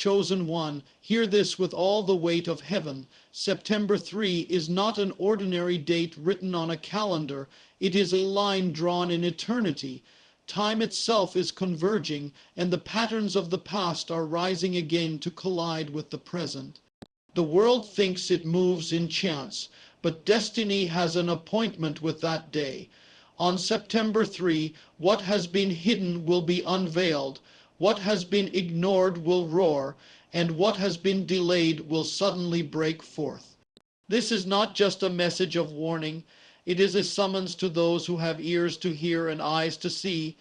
chosen one, hear this with all the weight of heaven. September 3 is not an ordinary date written on a calendar. It is a line drawn in eternity. Time itself is converging, and the patterns of the past are rising again to collide with the present. The world thinks it moves in chance, but destiny has an appointment with that day. On September 3, what has been hidden will be unveiled, what has been ignored will roar, and what has been delayed will suddenly break forth. This is not just a message of warning, it is a summons to those who have ears to hear and eyes to see.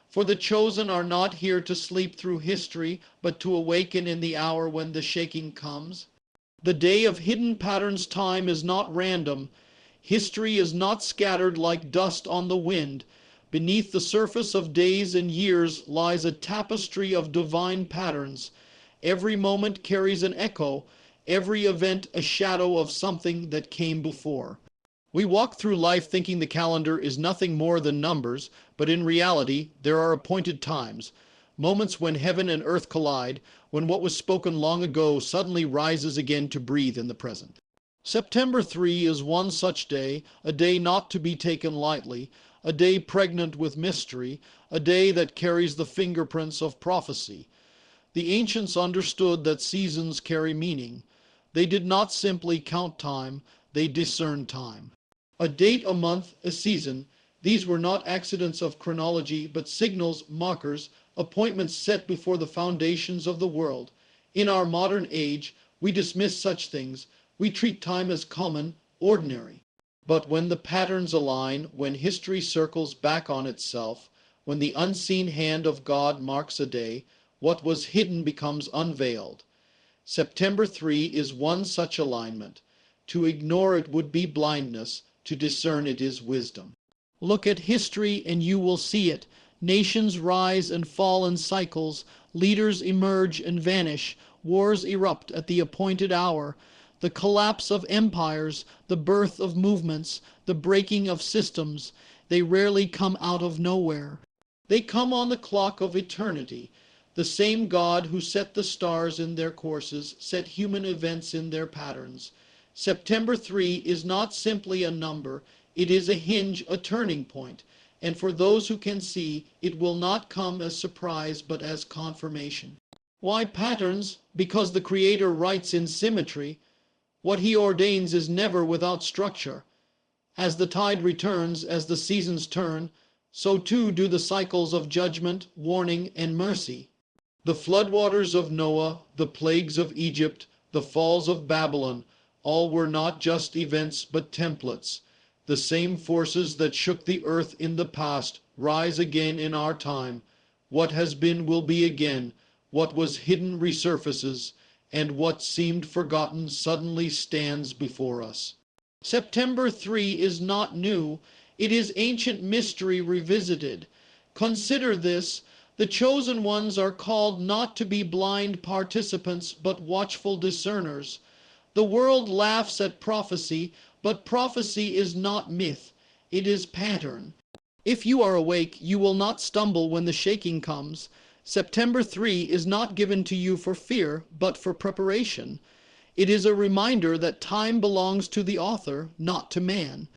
For the chosen are not here to sleep through history, but to awaken in the hour when the shaking comes. The day of hidden patterns time is not random. History is not scattered like dust on the wind. Beneath the surface of days and years lies a tapestry of divine patterns. Every moment carries an echo, every event a shadow of something that came before. We walk through life thinking the calendar is nothing more than numbers, but in reality there are appointed times, moments when heaven and earth collide, when what was spoken long ago suddenly rises again to breathe in the present. September 3 is one such day, a day not to be taken lightly, a day pregnant with mystery, a day that carries the fingerprints of prophecy. The ancients understood that seasons carry meaning. They did not simply count time, they discerned time. A date, a month, a season, these were not accidents of chronology, but signals, markers, appointments set before the foundations of the world. In our modern age, we dismiss such things. We treat time as common, ordinary. But when the patterns align, when history circles back on itself, when the unseen hand of God marks a day, what was hidden becomes unveiled. September 3 is one such alignment. To ignore it would be blindness, to discern it is wisdom. Look at history and you will see it. Nations rise and fall in cycles, leaders emerge and vanish, wars erupt at the appointed hour. The collapse of empires, the birth of movements, the breaking of systems, they rarely come out of nowhere. They come on the clock of eternity. The same God who set the stars in their courses set human events in their patterns. September 3 is not simply a number, it is a hinge, a turning point. And for those who can see, it will not come as surprise but as confirmation. Why patterns? Because the Creator writes in symmetry. What he ordains is never without structure. As the tide returns, as the seasons turn, so too do the cycles of judgment, warning, and mercy. The floodwaters of Noah, the plagues of Egypt, the falls of Babylon, all were not just events but templates. The same forces that shook the earth in the past rise again in our time. What has been will be again. What was hidden resurfaces, and what seemed forgotten suddenly stands before us. September 3 is not new. It is ancient mystery revisited. Consider this. The chosen ones are called not to be blind participants, but watchful discerners. The world laughs at prophecy, but prophecy is not myth. It is pattern. If you are awake, you will not stumble when the shaking comes. September 3 is not given to you for fear, but for preparation. It is a reminder that time belongs to the author, not to man.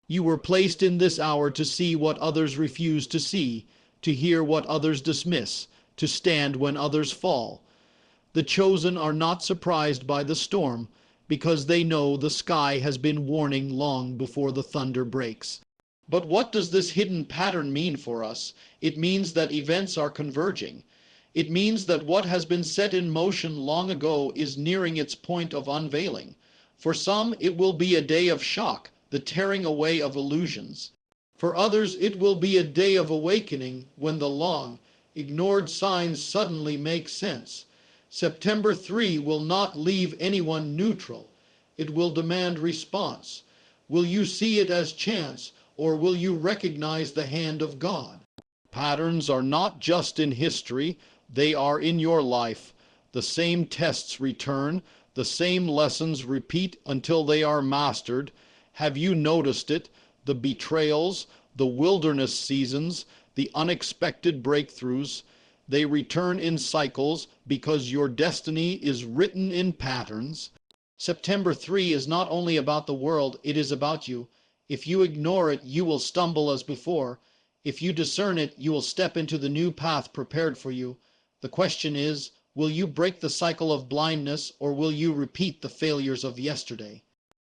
You were placed in this hour to see what others refuse to see, to hear what others dismiss, to stand when others fall. The chosen are not surprised by the storm, because they know the sky has been warning long before the thunder breaks. But what does this hidden pattern mean for us? It means that events are converging. It means that what has been set in motion long ago is nearing its point of unveiling. For some, it will be a day of shock, the tearing away of illusions. For others, it will be a day of awakening when the long, ignored signs suddenly make sense. September 3 will not leave anyone neutral. It will demand response. Will you see it as chance, or will you recognize the hand of God? Patterns are not just in history, they are in your life. The same tests return, the same lessons repeat until they are mastered. Have you noticed it? The betrayals, the wilderness seasons, the unexpected breakthroughs. They return in cycles because your destiny is written in patterns. September 3 is not only about the world, it is about you. If you ignore it, you will stumble as before. If you discern it, you will step into the new path prepared for you. The question is, will you break the cycle of blindness, or will you repeat the failures of yesterday?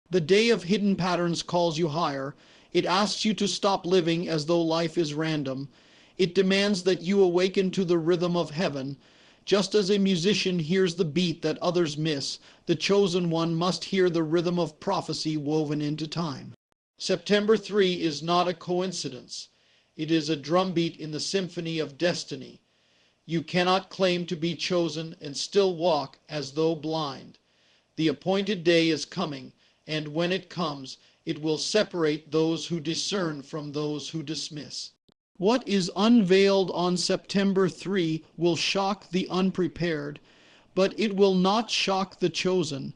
The day of hidden patterns calls you higher. It asks you to stop living as though life is random. It demands that you awaken to the rhythm of heaven. Just as a musician hears the beat that others miss, the chosen one must hear the rhythm of prophecy woven into time. September 3 is not a coincidence. It is a drumbeat in the symphony of destiny. You cannot claim to be chosen and still walk as though blind. The appointed day is coming, and when it comes, it will separate those who discern from those who dismiss. What is unveiled on September 3 will shock the unprepared, but it will not shock the chosen,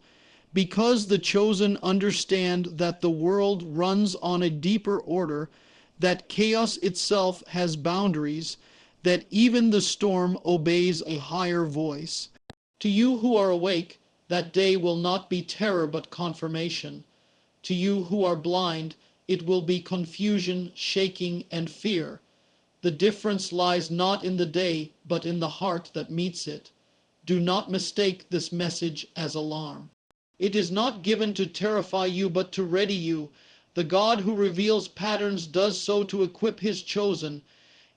because the chosen understand that the world runs on a deeper order, that chaos itself has boundaries, that even the storm obeys a higher voice. To you who are awake, that day will not be terror but confirmation. To you who are blind, it will be confusion, shaking, and fear. The difference lies not in the day, but in the heart that meets it. Do not mistake this message as alarm. It is not given to terrify you, but to ready you. The God who reveals patterns does so to equip his chosen.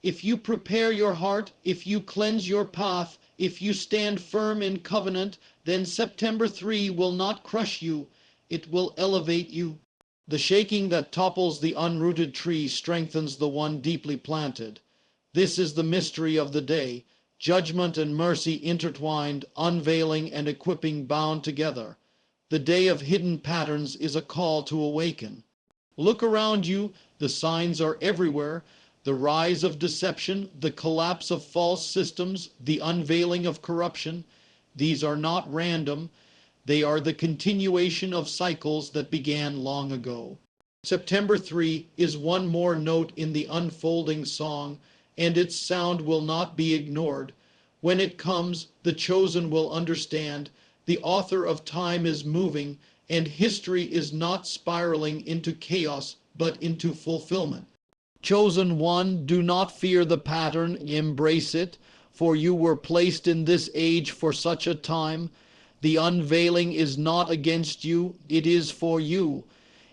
If you prepare your heart, if you cleanse your path, if you stand firm in covenant, then September 3 will not crush you. It will elevate you. The shaking that topples the unrooted tree strengthens the one deeply planted. This is the mystery of the day. Judgment and mercy intertwined, unveiling and equipping bound together. The day of hidden patterns is a call to awaken. Look around you. The signs are everywhere. The rise of deception, the collapse of false systems, the unveiling of corruption. These are not random. They are the continuation of cycles that began long ago. September 3 is one more note in the unfolding song, and its sound will not be ignored. When it comes, the chosen will understand. The author of time is moving, and history is not spiraling into chaos, but into fulfillment. Chosen one, do not fear the pattern, embrace it, for you were placed in this age for such a time. The unveiling is not against you, it is for you.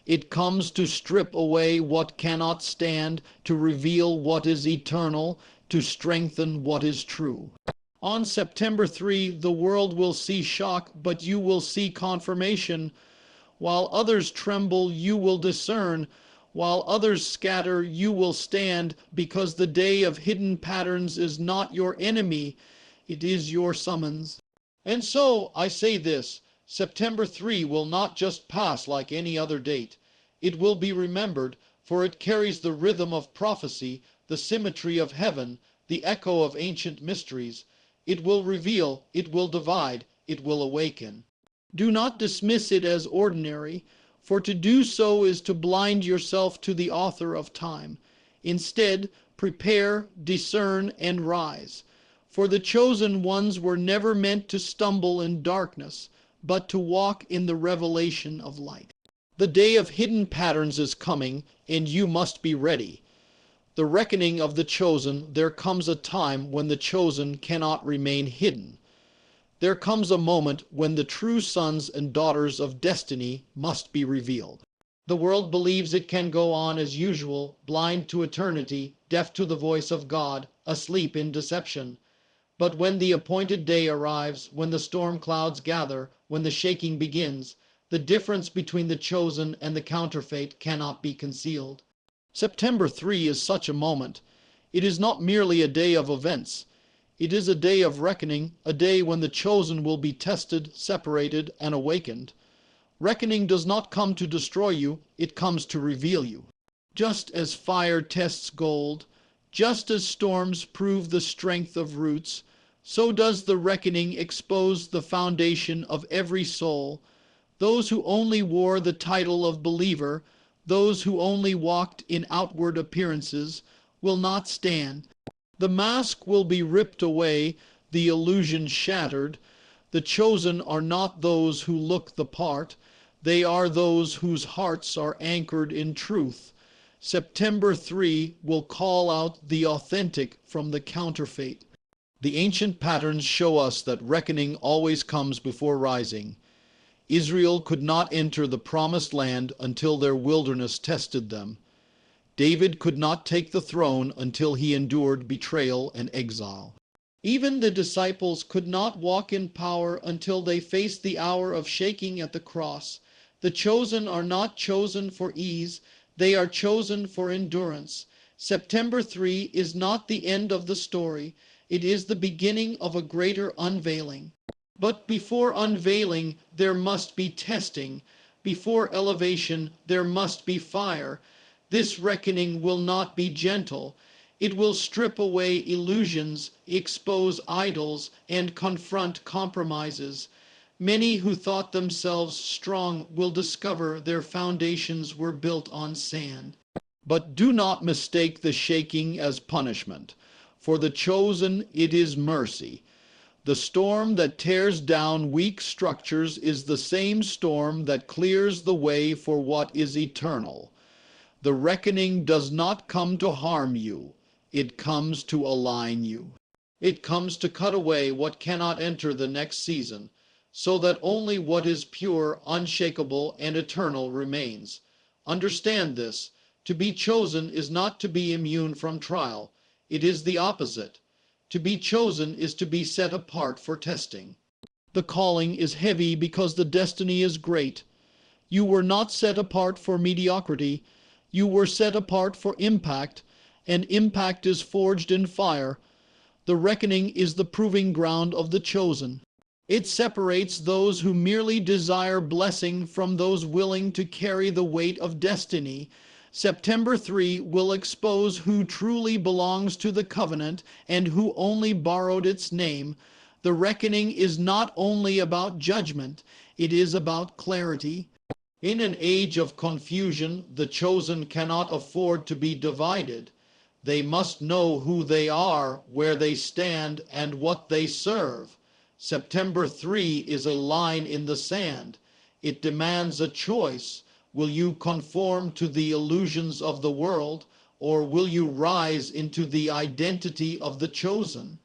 It comes to strip away what cannot stand, to reveal what is eternal, to strengthen what is true. On September 3, the world will see shock, but you will see confirmation. While others tremble, you will discern. While others scatter, you will stand, because the day of hidden patterns is not your enemy, it is your summons. And so I say this, September 3 will not just pass like any other date. It will be remembered, for it carries the rhythm of prophecy, the symmetry of heaven, the echo of ancient mysteries. It will reveal, it will divide, it will awaken. Do not dismiss it as ordinary, for to do so is to blind yourself to the author of time. Instead, prepare, discern, and rise. For the chosen ones were never meant to stumble in darkness, but to walk in the revelation of light. The day of hidden patterns is coming, and you must be ready. The reckoning of the chosen, there comes a time when the chosen cannot remain hidden. There comes a moment when the true sons and daughters of destiny must be revealed. The world believes it can go on as usual, blind to eternity, deaf to the voice of God, asleep in deception. But when the appointed day arrives, when the storm clouds gather, when the shaking begins, the difference between the chosen and the counterfeit cannot be concealed. September 3 is such a moment. It is not merely a day of events. It is a day of reckoning, a day when the chosen will be tested, separated, and awakened. Reckoning does not come to destroy you, it comes to reveal you. Just as fire tests gold, just as storms prove the strength of roots, so does the reckoning expose the foundation of every soul. Those who only wore the title of believer, those who only walked in outward appearances, will not stand. The mask will be ripped away, the illusion shattered. The chosen are not those who look the part. They are those whose hearts are anchored in truth. September 3 will call out the authentic from the counterfeit. The ancient patterns show us that reckoning always comes before rising. Israel could not enter the promised land until their wilderness tested them. David could not take the throne until he endured betrayal and exile. Even the disciples could not walk in power until they faced the hour of shaking at the cross. The chosen are not chosen for ease, they are chosen for endurance. September 3 is not the end of the story, it is the beginning of a greater unveiling. But before unveiling, there must be testing. Before elevation, there must be fire. This reckoning will not be gentle. It will strip away illusions, expose idols, and confront compromises. Many who thought themselves strong will discover their foundations were built on sand. But do not mistake the shaking as punishment. For the chosen, it is mercy. The storm that tears down weak structures is the same storm that clears the way for what is eternal. The reckoning does not come to harm you. It comes to align you. It comes to cut away what cannot enter the next season, so that only what is pure, unshakable, and eternal remains. Understand this. To be chosen is not to be immune from trial. It is the opposite. To be chosen is to be set apart for testing. The calling is heavy because the destiny is great. You were not set apart for mediocrity. You were set apart for impact, and impact is forged in fire. The reckoning is the proving ground of the chosen. It separates those who merely desire blessing from those willing to carry the weight of destiny. September 3 will expose who truly belongs to the covenant and who only borrowed its name. The reckoning is not only about judgment, it is about clarity. In an age of confusion, the chosen cannot afford to be divided. They must know who they are, where they stand, and what they serve. September 3 is a line in the sand. It demands a choice. Will you conform to the illusions of the world, or will you rise into the identity of the chosen?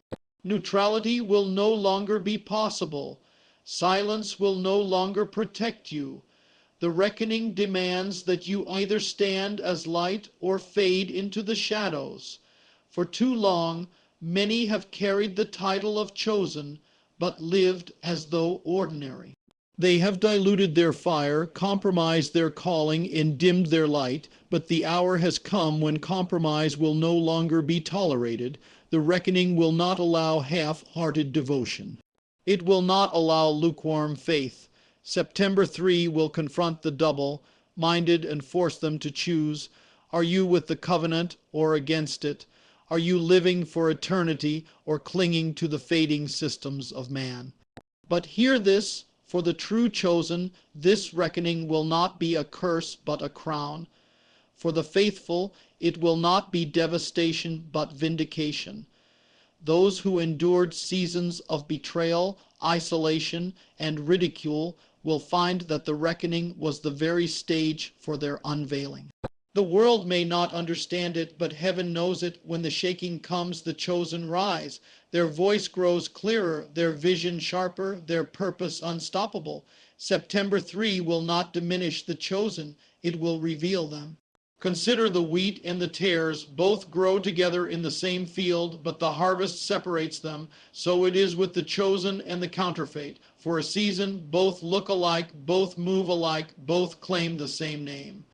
Neutrality will no longer be possible. Silence will no longer protect you. The reckoning demands that you either stand as light or fade into the shadows. For too long, many have carried the title of chosen, but lived as though ordinary. They have diluted their fire, compromised their calling, and dimmed their light, but the hour has come when compromise will no longer be tolerated. The reckoning will not allow half-hearted devotion. It will not allow lukewarm faith. September 3 will confront the double-minded and force them to choose. Are you with the covenant or against it? Are you living for eternity or clinging to the fading systems of man? But hear this, for the true chosen, this reckoning will not be a curse but a crown. For the faithful, it will not be devastation but vindication. Those who endured seasons of betrayal, isolation, and ridicule will find that the reckoning was the very stage for their unveiling. The world may not understand it, but heaven knows it. When the shaking comes, the chosen rise. Their voice grows clearer, their vision sharper, their purpose unstoppable. September 3 will not diminish the chosen, it will reveal them. Consider the wheat and the tares, both grow together in the same field, but the harvest separates them. So it is with the chosen and the counterfeit. For a season, both look alike, both move alike, both claim the same name.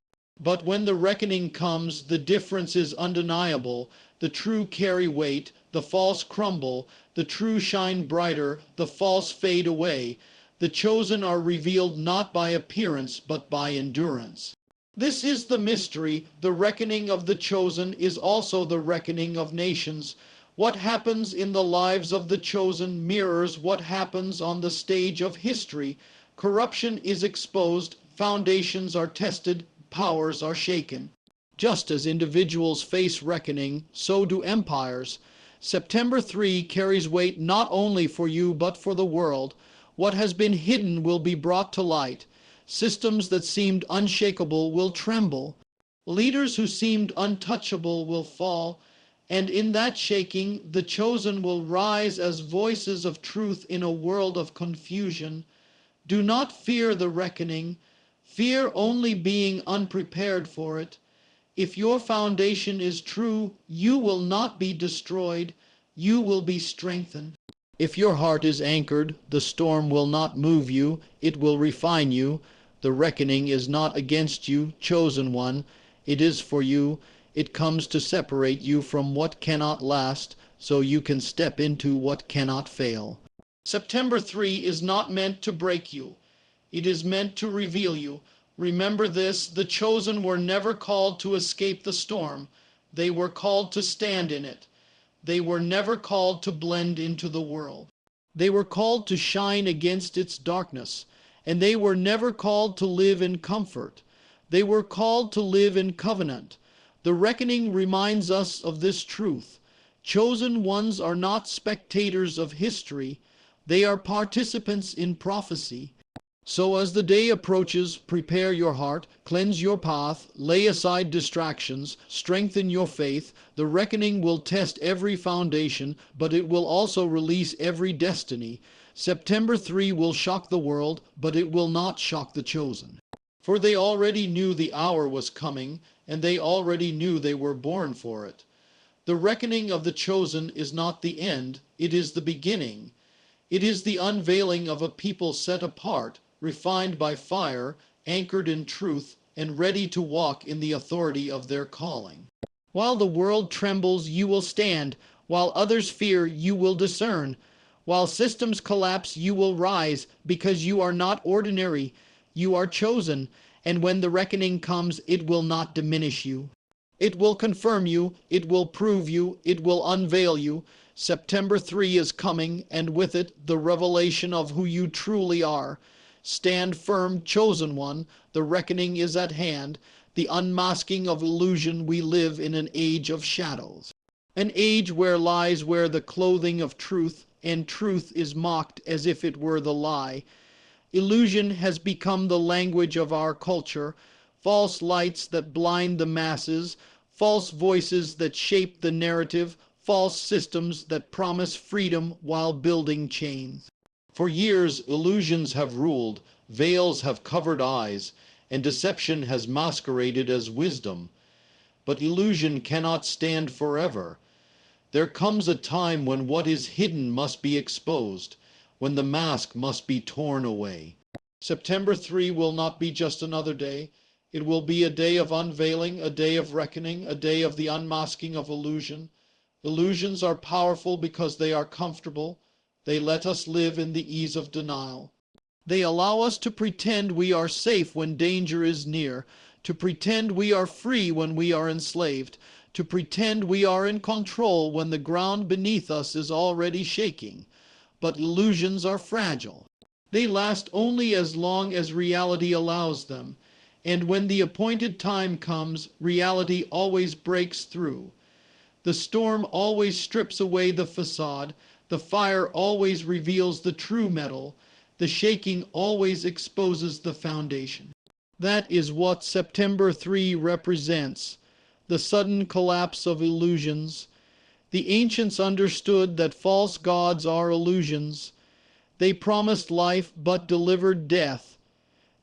But when the reckoning comes, the difference is undeniable. The true carry weight, the false crumble, the true shine brighter, the false fade away. The chosen are revealed not by appearance, but by endurance. This is the mystery. The reckoning of the chosen is also the reckoning of nations. What happens in the lives of the chosen mirrors what happens on the stage of history. Corruption is exposed, foundations are tested, powers are shaken. Just as individuals face reckoning, so do empires. September 3 carries weight not only for you but for the world. What has been hidden will be brought to light. Systems that seemed unshakable will tremble. Leaders who seemed untouchable will fall. And in that shaking, the chosen will rise as voices of truth in a world of confusion. Do not fear the reckoning. Fear only being unprepared for it. If your foundation is true, you will not be destroyed. You will be strengthened. If your heart is anchored, the storm will not move you. It will refine you. The reckoning is not against you, chosen one. It is for you. It comes to separate you from what cannot last, so you can step into what cannot fail. September 3 is not meant to break you. It is meant to reveal you. Remember this, the chosen were never called to escape the storm. They were called to stand in it. They were never called to blend into the world. They were called to shine against its darkness. And they were never called to live in comfort. They were called to live in covenant. The reckoning reminds us of this truth. Chosen ones are not spectators of history. They are participants in prophecy. So as the day approaches, prepare your heart, cleanse your path, lay aside distractions, strengthen your faith. The reckoning will test every foundation, but it will also release every destiny. September 3 will shock the world, but it will not shock the chosen. For they already knew the hour was coming, and they already knew they were born for it. The reckoning of the chosen is not the end, it is the beginning. It is the unveiling of a people set apart, refined by fire, anchored in truth, and ready to walk in the authority of their calling. While the world trembles, you will stand. While others fear, you will discern. While systems collapse, you will rise, because you are not ordinary. You are chosen, and when the reckoning comes, it will not diminish you. It will confirm you, it will prove you, it will unveil you. September 3 is coming, and with it, the revelation of who you truly are. Stand firm, chosen one. The reckoning is at hand. The unmasking of illusion. We live in an age of shadows. An age where lies wear the clothing of truth, and truth is mocked as if it were the lie. Illusion has become the language of our culture. False lights that blind the masses. False voices that shape the narrative. False systems that promise freedom while building chains. For years, illusions have ruled, veils have covered eyes, and deception has masqueraded as wisdom. But illusion cannot stand forever. There comes a time when what is hidden must be exposed, when the mask must be torn away. September 3 will not be just another day. It will be a day of unveiling, a day of reckoning, a day of the unmasking of illusion. Illusions are powerful because they are comfortable. They let us live in the ease of denial. They allow us to pretend we are safe when danger is near, to pretend we are free when we are enslaved, to pretend we are in control when the ground beneath us is already shaking. But illusions are fragile. They last only as long as reality allows them, and when the appointed time comes, reality always breaks through. The storm always strips away the facade. The fire always reveals the true metal. The shaking always exposes the foundation. That is what September 3 represents, the sudden collapse of illusions. The ancients understood that false gods are illusions. They promised life but delivered death.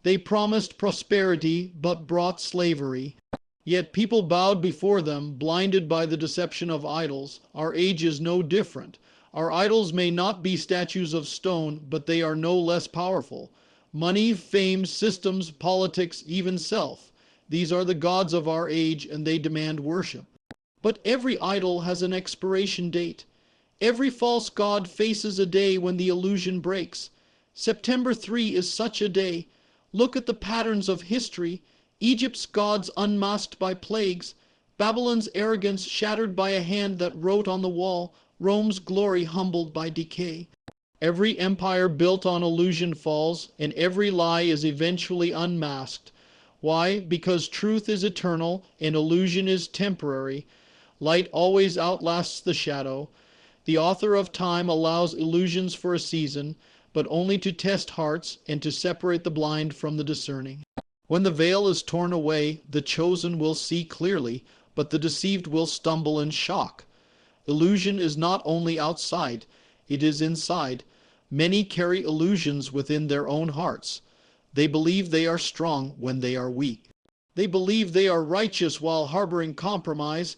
They promised prosperity but brought slavery. Yet people bowed before them, blinded by the deception of idols. Our age is no different. Our idols may not be statues of stone, but they are no less powerful. Money, fame, systems, politics, even self. These are the gods of our age, and they demand worship. But every idol has an expiration date. Every false god faces a day when the illusion breaks. September 3 is such a day. Look at the patterns of history. Egypt's gods unmasked by plagues. Babylon's arrogance shattered by a hand that wrote on the wall. Rome's glory humbled by decay. Every empire built on illusion falls, and every lie is eventually unmasked. Why? Because truth is eternal and illusion is temporary. Light always outlasts the shadow. The author of time allows illusions for a season, but only to test hearts and to separate the blind from the discerning. When the veil is torn away, the chosen will see clearly, but the deceived will stumble in shock. Illusion is not only outside, it is inside. Many carry illusions within their own hearts. They believe they are strong when they are weak. They believe they are righteous while harboring compromise.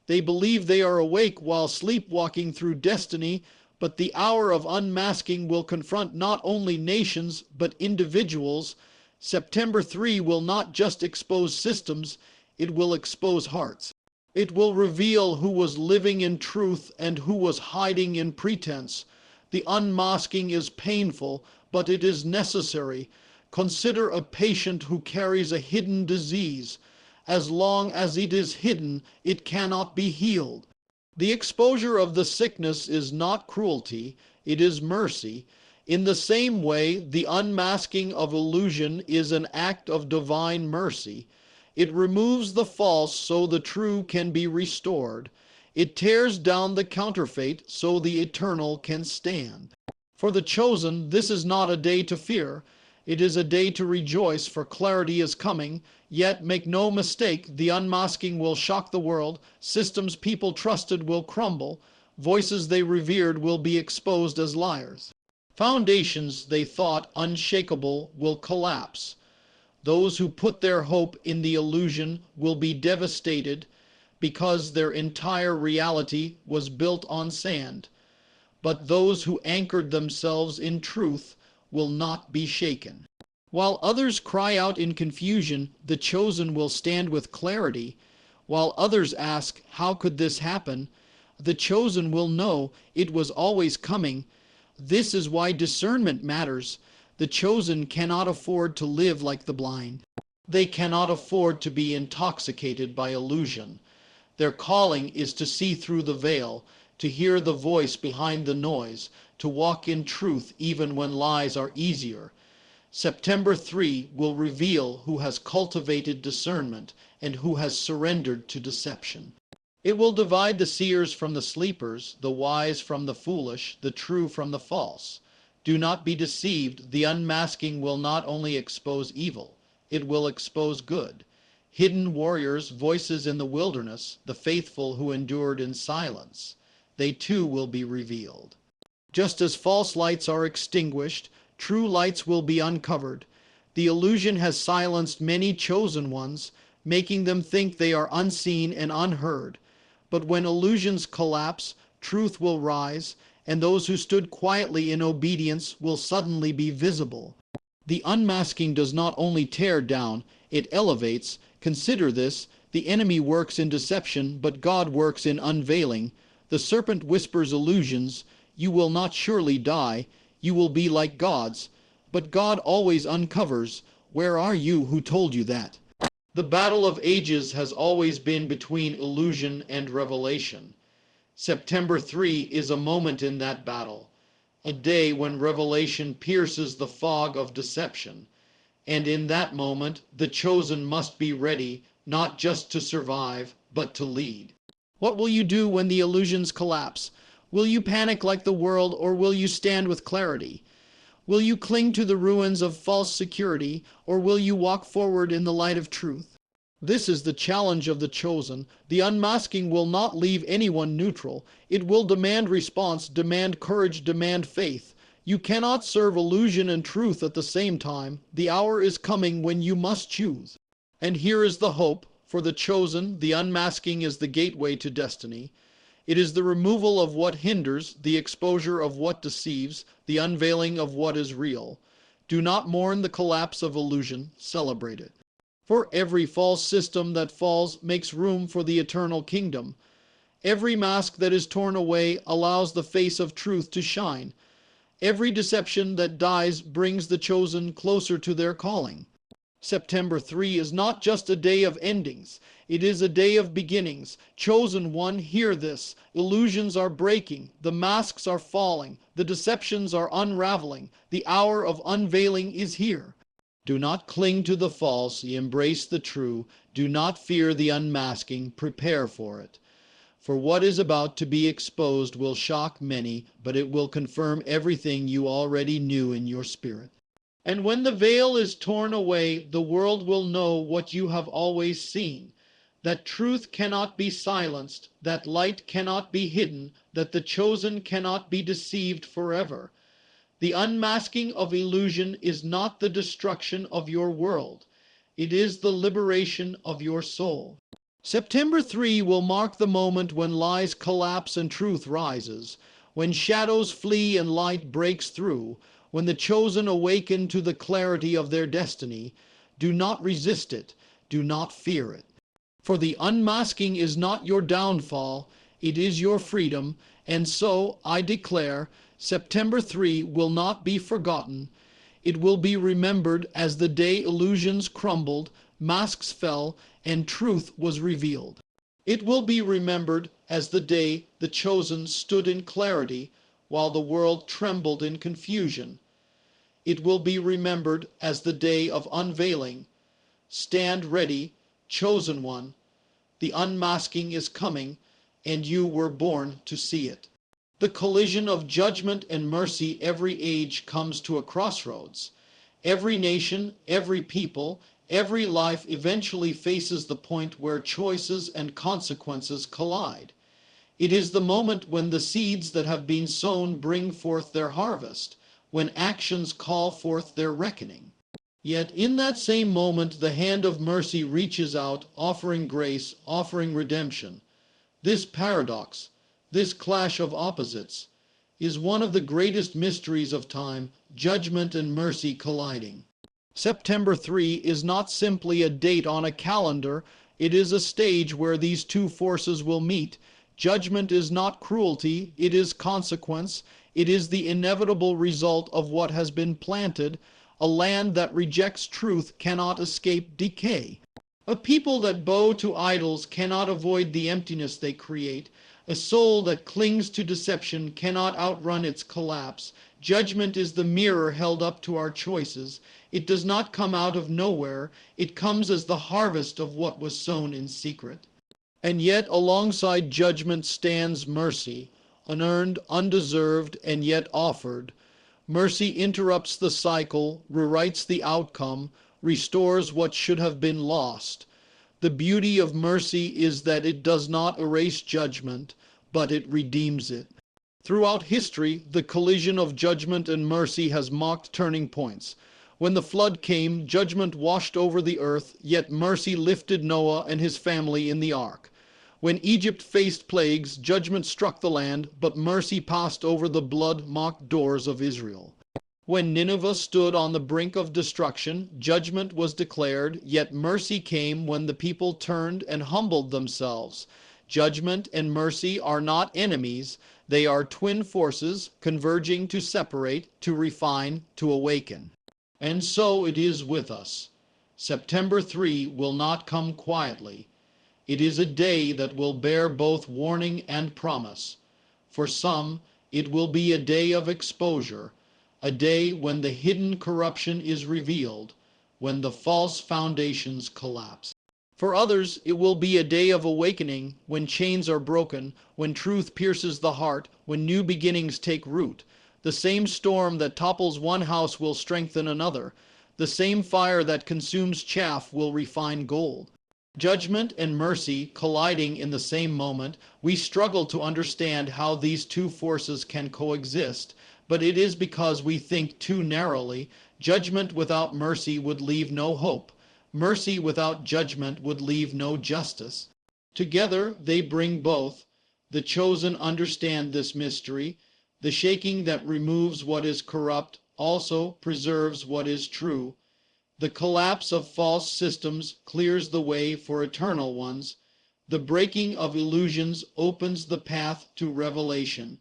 They believe they are awake while sleepwalking through destiny, but the hour of unmasking will confront not only nations, but individuals. September 3 will not just expose systems, it will expose hearts. It will reveal who was living in truth and who was hiding in pretense. The unmasking is painful, but it is necessary. Consider a patient who carries a hidden disease. As long as it is hidden, it cannot be healed. The exposure of the sickness is not cruelty, it is mercy. In the same way, the unmasking of illusion is an act of divine mercy. It removes the false so the true can be restored. It tears down the counterfeit so the eternal can stand. For the chosen, this is not a day to fear. It is a day to rejoice, for clarity is coming. Yet, make no mistake, the unmasking will shock the world. Systems people trusted will crumble. Voices they revered will be exposed as liars. Foundations they thought unshakable will collapse. Those who put their hope in the illusion will be devastated because their entire reality was built on sand. But those who anchored themselves in truth will not be shaken. While others cry out in confusion, the chosen will stand with clarity. While others ask, how could this happen? The chosen will know it was always coming. This is why discernment matters. The chosen cannot afford to live like the blind. They cannot afford to be intoxicated by illusion. Their calling is to see through the veil, to hear the voice behind the noise, to walk in truth even when lies are easier. September 3 will reveal who has cultivated discernment and who has surrendered to deception. It will divide the seers from the sleepers, the wise from the foolish, the true from the false. Do not be deceived. The unmasking will not only expose evil, it will expose good. Hidden warriors, voices in the wilderness, the faithful who endured in silence, they too will be revealed. Just as false lights are extinguished, true lights will be uncovered. The illusion has silenced many chosen ones, making them think they are unseen and unheard. But when illusions collapse, truth will rise, and those who stood quietly in obedience will suddenly be visible. The unmasking does not only tear down, it elevates. Consider this: the enemy works in deception, but God works in unveiling. The serpent whispers illusions. You will not surely die. You will be like gods. But God always uncovers. Where are you who told you that? The battle of ages has always been between illusion and revelation. September 3 is a moment in that battle, a day when revelation pierces the fog of deception. And in that moment, the chosen must be ready, not just to survive, but to lead. What will you do when the illusions collapse? Will you panic like the world, or will you stand with clarity? Will you cling to the ruins of false security, or will you walk forward in the light of truth? This is the challenge of the chosen. The unmasking will not leave anyone neutral. It will demand response, demand courage, demand faith. You cannot serve illusion and truth at the same time. The hour is coming when you must choose. And here is the hope. For the chosen, the unmasking is the gateway to destiny. It is the removal of what hinders, the exposure of what deceives, the unveiling of what is real. Do not mourn the collapse of illusion, celebrate it. For every false system that falls makes room for the eternal kingdom. Every mask that is torn away allows the face of truth to shine. Every deception that dies brings the chosen closer to their calling. September 3 is not just a day of endings. It is a day of beginnings. Chosen one, hear this. Illusions are breaking. The masks are falling. The deceptions are unraveling. The hour of unveiling is here. Do not cling to the false. Embrace the true. Do not fear the unmasking. Prepare for it. For what is about to be exposed will shock many, but it will confirm everything you already knew in your spirit. And when the veil is torn away, the world will know what you have always seen, that truth cannot be silenced, that light cannot be hidden, that the chosen cannot be deceived forever. The unmasking of illusion is not the destruction of your world. It is the liberation of your soul. September 3 will mark the moment when lies collapse and truth rises, when shadows flee and light breaks through, when the chosen awaken to the clarity of their destiny. Do not resist it. Do not fear it. For the unmasking is not your downfall, it is your freedom, and so, I declare, September 3 will not be forgotten. It will be remembered as the day illusions crumbled, masks fell, and truth was revealed. It will be remembered as the day the chosen stood in clarity, while the world trembled in confusion. It will be remembered as the day of unveiling. Stand ready, chosen one. The unmasking is coming, and you were born to see it. The collision of judgment and mercy every age comes to a crossroads. Every nation, every people, every life eventually faces the point where choices and consequences collide. It is the moment when the seeds that have been sown bring forth their harvest, when actions call forth their reckoning. Yet in that same moment, the hand of mercy reaches out, offering grace, offering redemption. This paradox, this clash of opposites, is one of the greatest mysteries of time, judgment and mercy colliding. September 3 is not simply a date on a calendar, it is a stage where these two forces will meet. Judgment is not cruelty, it is consequence, it is the inevitable result of what has been planted. A land that rejects truth cannot escape decay. A people that bow to idols cannot avoid the emptiness they create. A soul that clings to deception cannot outrun its collapse. Judgment is the mirror held up to our choices. It does not come out of nowhere. It comes as the harvest of what was sown in secret. And yet alongside judgment stands mercy, unearned, undeserved, and yet offered. Mercy interrupts the cycle, rewrites the outcome, restores what should have been lost. The beauty of mercy is that it does not erase judgment, but it redeems it. Throughout history, the collision of judgment and mercy has marked turning points. When the flood came, judgment washed over the earth, yet mercy lifted Noah and his family in the ark. When Egypt faced plagues, judgment struck the land, but mercy passed over the blood-marked doors of Israel. When Nineveh stood on the brink of destruction, judgment was declared, yet mercy came when the people turned and humbled themselves. Judgment and mercy are not enemies, they are twin forces converging to separate, to refine, to awaken. And so it is with us. September 3 will not come quietly. It is a day that will bear both warning and promise. For some, it will be a day of exposure, a day when the hidden corruption is revealed, when the false foundations collapse. For others, it will be a day of awakening, when chains are broken, when truth pierces the heart, when new beginnings take root. The same storm that topples one house will strengthen another. The same fire that consumes chaff will refine gold. Judgment and mercy colliding in the same moment, we struggle to understand how these two forces can coexist, but it is because we think too narrowly. Judgment without mercy would leave no hope. Mercy without judgment would leave no justice. Together they bring both. The chosen understand this mystery. The shaking that removes what is corrupt also preserves what is true. The collapse of false systems clears the way for eternal ones. The breaking of illusions opens the path to revelation.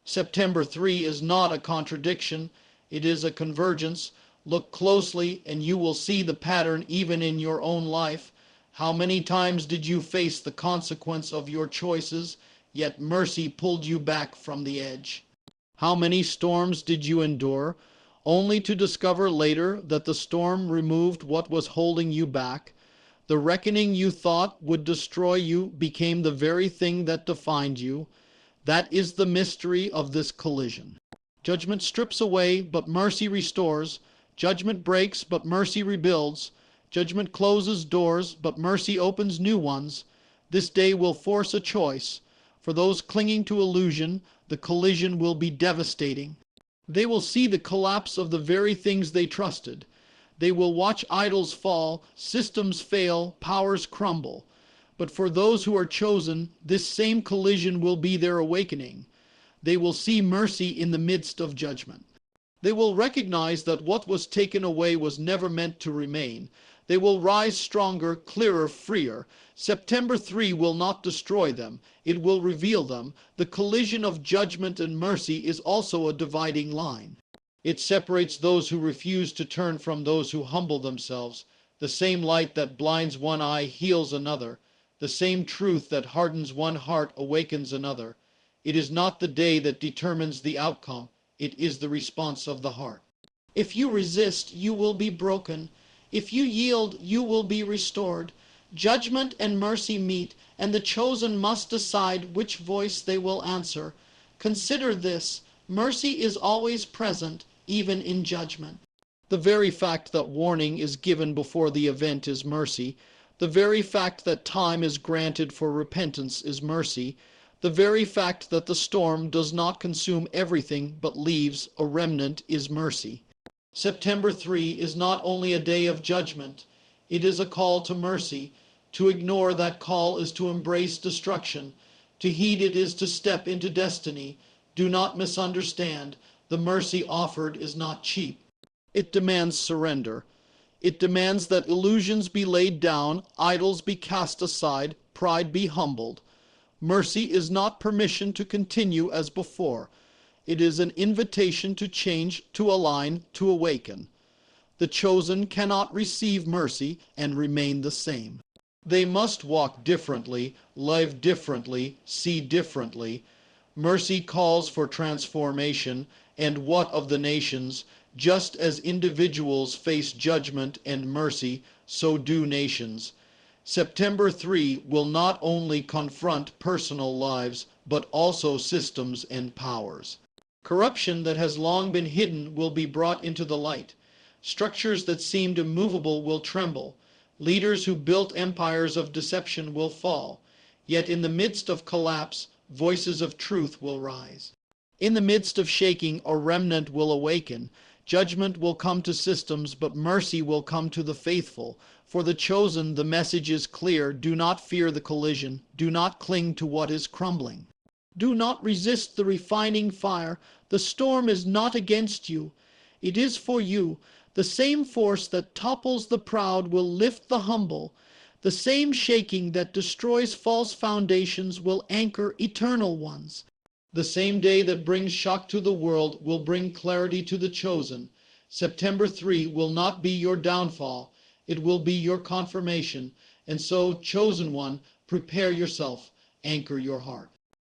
September 3 is not a contradiction, it is a convergence. Look closely and you will see the pattern even in your own life. How many times did you face the consequence of your choices, yet mercy pulled you back from the edge? How many storms did you endure, only to discover later that the storm removed what was holding you back? The reckoning you thought would destroy you became the very thing that defined you. That is the mystery of this collision. Judgment strips away, but mercy restores. Judgment breaks, but mercy rebuilds. Judgment closes doors, but mercy opens new ones. This day will force a choice. For those clinging to illusion, the collision will be devastating. They will see the collapse of the very things they trusted. They will watch idols fall, systems fail, powers crumble. But for those who are chosen, this same collision will be their awakening. They will see mercy in the midst of judgment. They will recognize that what was taken away was never meant to remain. They will rise stronger, clearer, freer. September 3 will not destroy them. It will reveal them. The collision of judgment and mercy is also a dividing line. It separates those who refuse to turn from those who humble themselves. The same light that blinds one eye heals another. The same truth that hardens one heart awakens another. It is not the day that determines the outcome. It is the response of the heart. If you resist, you will be broken. If you yield, you will be restored. Judgment and mercy meet, and the chosen must decide which voice they will answer. Consider this: mercy is always present, even in judgment. The very fact that warning is given before the event is mercy. The very fact that time is granted for repentance is mercy. The very fact that the storm does not consume everything but leaves a remnant is mercy. September 3 is not only a day of judgment, it is a call to mercy. To ignore that call is to embrace destruction. To heed it is to step into destiny. Do not misunderstand. The mercy offered is not cheap. It demands surrender. It demands that illusions be laid down, idols be cast aside, pride be humbled. Mercy is not permission to continue as before. It is an invitation to change, to align, to awaken. The chosen cannot receive mercy and remain the same. They must walk differently, live differently, see differently. Mercy calls for transformation, and what of the nations? Just as individuals face judgment and mercy, so do nations. September 3 will not only confront personal lives, but also systems and powers. Corruption that has long been hidden will be brought into the light. Structures that seemed immovable will tremble. Leaders who built empires of deception will fall. Yet in the midst of collapse, voices of truth will rise. In the midst of shaking, a remnant will awaken. Judgment will come to systems, but mercy will come to the faithful. For the chosen, the message is clear: do not fear the collision. Do not cling to what is crumbling. Do not resist the refining fire. The storm is not against you. It is for you. The same force that topples the proud will lift the humble. The same shaking that destroys false foundations will anchor eternal ones. The same day that brings shock to the world will bring clarity to the chosen. September 3 will not be your downfall. It will be your confirmation. And so, chosen one, prepare yourself. Anchor your heart.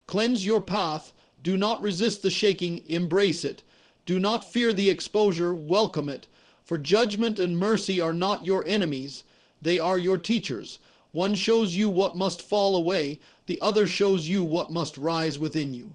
Cleanse your path. Do not resist the shaking. Embrace it. Do not fear the exposure. Welcome it. For judgment and mercy are not your enemies. They are your teachers. One shows you what must fall away. The other shows you what must rise within you.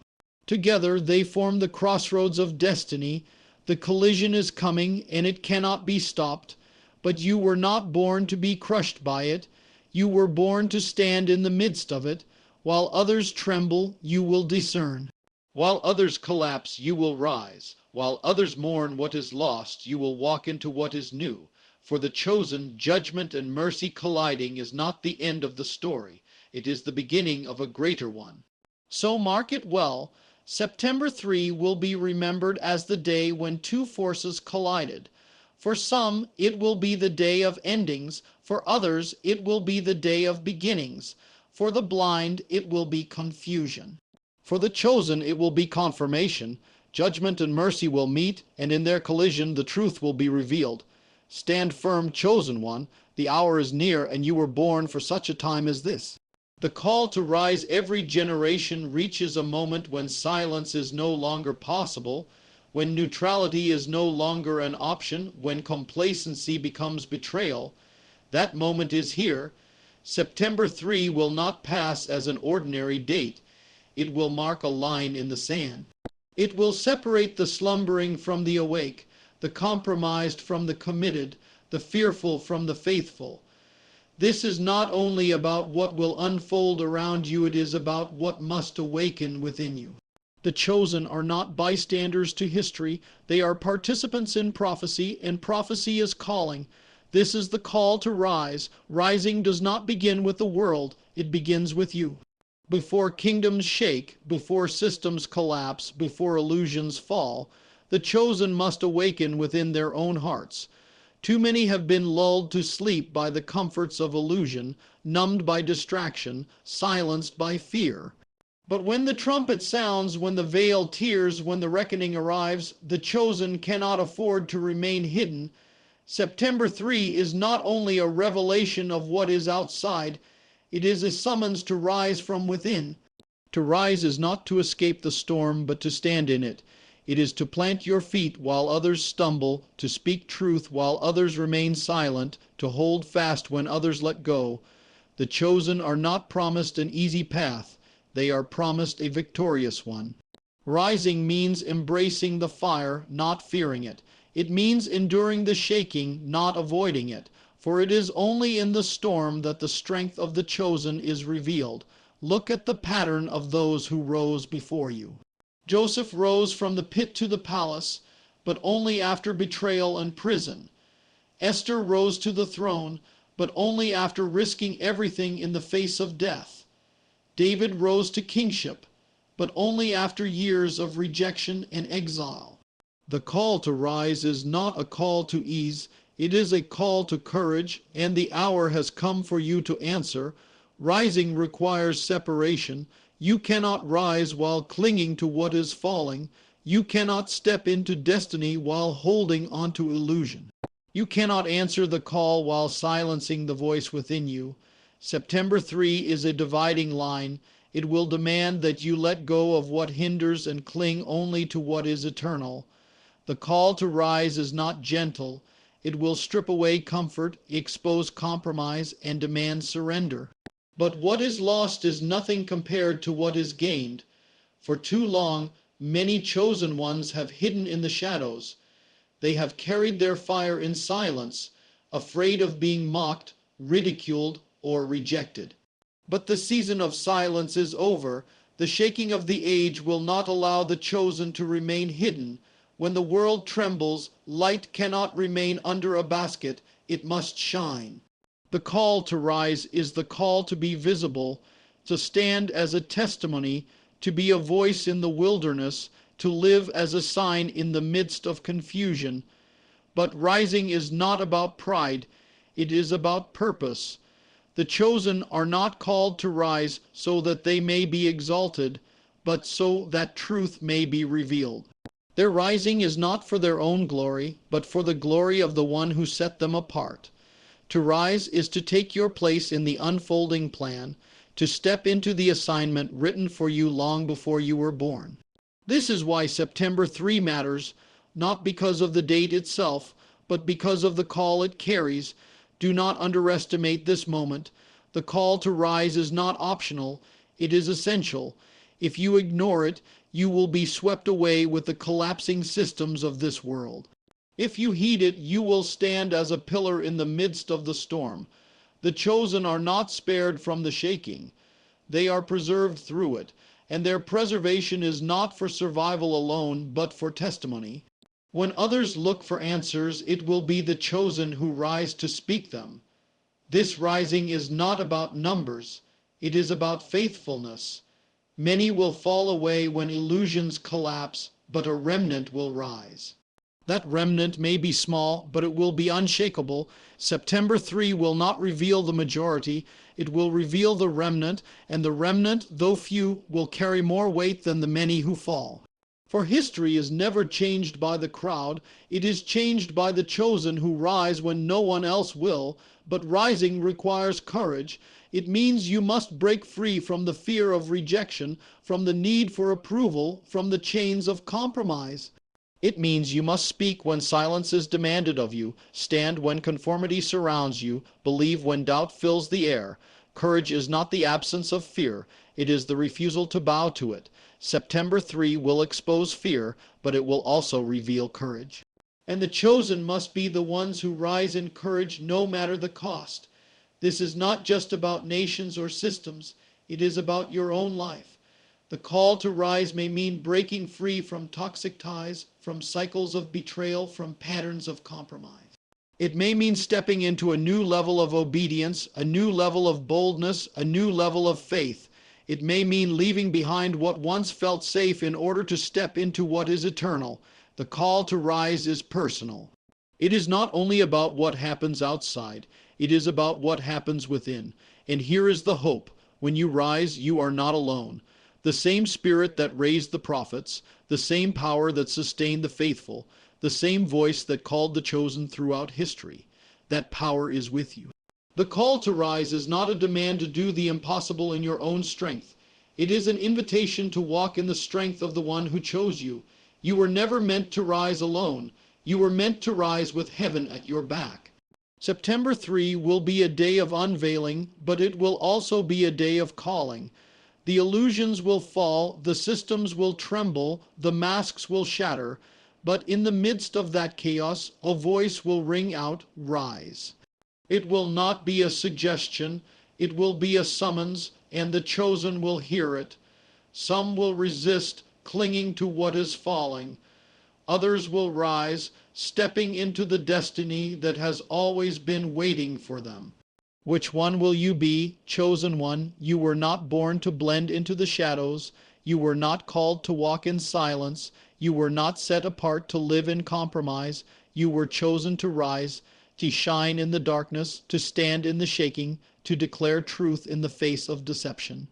Together they form the crossroads of destiny. The collision is coming, and it cannot be stopped. But you were not born to be crushed by it. You were born to stand in the midst of it. While others tremble, you will discern. While others collapse, you will rise. While others mourn what is lost, you will walk into what is new. For the chosen, judgment and mercy colliding is not the end of the story. It is the beginning of a greater one. So mark it well. September 3 will be remembered as the day when two forces collided. For some, it will be the day of endings. For others, it will be the day of beginnings. For the blind, it will be confusion. For the chosen, it will be confirmation. Judgment and mercy will meet, and in their collision, the truth will be revealed. Stand firm, chosen one. The hour is near, and you were born for such a time as this. The call to rise every generation reaches a moment when silence is no longer possible, when neutrality is no longer an option, when complacency becomes betrayal. That moment is here. September 3 will not pass as an ordinary date. It will mark a line in the sand. It will separate the slumbering from the awake, the compromised from the committed, the fearful from the faithful. This is not only about what will unfold around you, it is about what must awaken within you. The chosen are not bystanders to history. They are participants in prophecy, and prophecy is calling. This is the call to rise. Rising does not begin with the world. It begins with you. Before kingdoms shake, before systems collapse, before illusions fall, the chosen must awaken within their own hearts. Too many have been lulled to sleep by the comforts of illusion, numbed by distraction, silenced by fear. But when the trumpet sounds, when the veil tears, when the reckoning arrives, the chosen cannot afford to remain hidden. September 3 is not only a revelation of what is outside, it is a summons to rise from within. To rise is not to escape the storm, but to stand in it. It is to plant your feet while others stumble, to speak truth while others remain silent, to hold fast when others let go. The chosen are not promised an easy path. They are promised a victorious one. Rising means embracing the fire, not fearing it. It means enduring the shaking, not avoiding it. For it is only in the storm that the strength of the chosen is revealed. Look at the pattern of those who rose before you. Joseph rose from the pit to the palace, but only after betrayal and prison. Esther rose to the throne, but only after risking everything in the face of death. David rose to kingship, but only after years of rejection and exile. The call to rise is not a call to ease, it is a call to courage, and the hour has come for you to answer. Rising requires separation. You cannot rise while clinging to what is falling. You cannot step into destiny while holding onto illusion. You cannot answer the call while silencing the voice within you. September 3 is a dividing line. It will demand that you let go of what hinders and cling only to what is eternal. The call to rise is not gentle. It will strip away comfort, expose compromise, and demand surrender. But what is lost is nothing compared to what is gained. For too long, many chosen ones have hidden in the shadows. They have carried their fire in silence, afraid of being mocked, ridiculed, or rejected. But the season of silence is over. The shaking of the age will not allow the chosen to remain hidden. When the world trembles, light cannot remain under a basket. It must shine. The call to rise is the call to be visible, to stand as a testimony, to be a voice in the wilderness, to live as a sign in the midst of confusion. But rising is not about pride. It is about purpose. The chosen are not called to rise so that they may be exalted, but so that truth may be revealed. Their rising is not for their own glory, but for the glory of the one who set them apart. To rise is to take your place in the unfolding plan, to step into the assignment written for you long before you were born. This is why September 3 matters, not because of the date itself, but because of the call it carries. Do not underestimate this moment. The call to rise is not optional, it is essential. If you ignore it, you will be swept away with the collapsing systems of this world. If you heed it, you will stand as a pillar in the midst of the storm. The chosen are not spared from the shaking. They are preserved through it, and their preservation is not for survival alone, but for testimony. When others look for answers, it will be the chosen who rise to speak them. This rising is not about numbers. It is about faithfulness. Many will fall away when illusions collapse, but a remnant will rise. That remnant may be small, but it will be unshakable. September 3 will not reveal the majority. It will reveal the remnant, and the remnant, though few, will carry more weight than the many who fall. For history is never changed by the crowd. It is changed by the chosen who rise when no one else will. But rising requires courage. It means you must break free from the fear of rejection, from the need for approval, from the chains of compromise. It means you must speak when silence is demanded of you, stand when conformity surrounds you, believe when doubt fills the air. Courage is not the absence of fear, it is the refusal to bow to it. September 3 will expose fear, but it will also reveal courage. And the chosen must be the ones who rise in courage no matter the cost. This is not just about nations or systems, it is about your own life. The call to rise may mean breaking free from toxic ties, from cycles of betrayal, from patterns of compromise. It may mean stepping into a new level of obedience, a new level of boldness, a new level of faith. It may mean leaving behind what once felt safe in order to step into what is eternal. The call to rise is personal. It is not only about what happens outside, it is about what happens within. And here is the hope. When you rise, you are not alone. The same Spirit that raised the prophets, the same power that sustained the faithful, the same voice that called the chosen throughout history, that power is with you. The call to rise is not a demand to do the impossible in your own strength. It is an invitation to walk in the strength of the one who chose you. You were never meant to rise alone. You were meant to rise with heaven at your back. September 3 will be a day of unveiling, but it will also be a day of calling. The illusions will fall, the systems will tremble, the masks will shatter, but in the midst of that chaos, a voice will ring out, "Rise." It will not be a suggestion, it will be a summons, and the chosen will hear it. Some will resist, clinging to what is falling. Others will rise, stepping into the destiny that has always been waiting for them. Which one will you be, chosen one? You were not born to blend into the shadows. You were not called to walk in silence. You were not set apart to live in compromise. You were chosen to rise, to shine in the darkness, to stand in the shaking, to declare truth in the face of deception.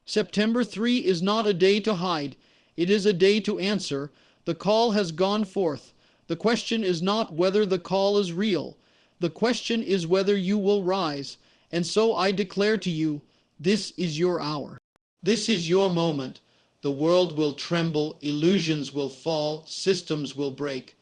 September 3 is not a day to hide. It is a day to answer. The call has gone forth. The question is not whether the call is real. The question is whether you will rise. And so I declare to you, this is your hour. This is your moment. The world will tremble, illusions will fall, systems will break.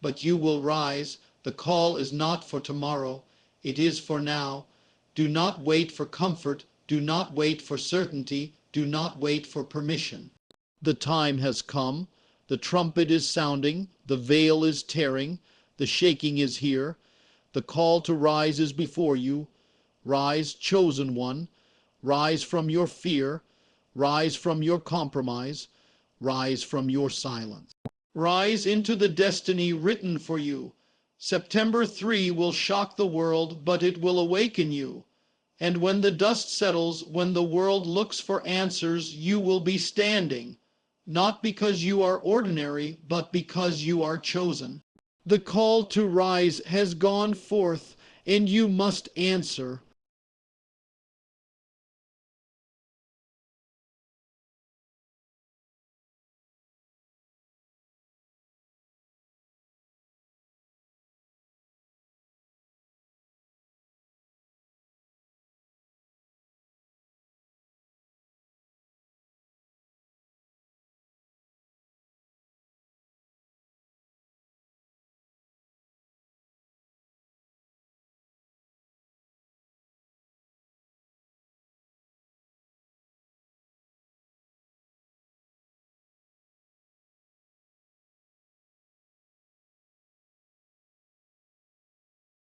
But you will rise. The call is not for tomorrow. It is for now. Do not wait for comfort. Do not wait for certainty. Do not wait for permission. The time has come. The trumpet is sounding. The veil is tearing. The shaking is here. The call to rise is before you. Rise, chosen one. Rise from your fear. Rise from your compromise. Rise from your silence. Rise into the destiny written for you. September 3 will shock the world, but it will awaken you. And when the dust settles, when the world looks for answers, you will be standing. Not because you are ordinary, but because you are chosen. The call to rise has gone forth, and you must answer.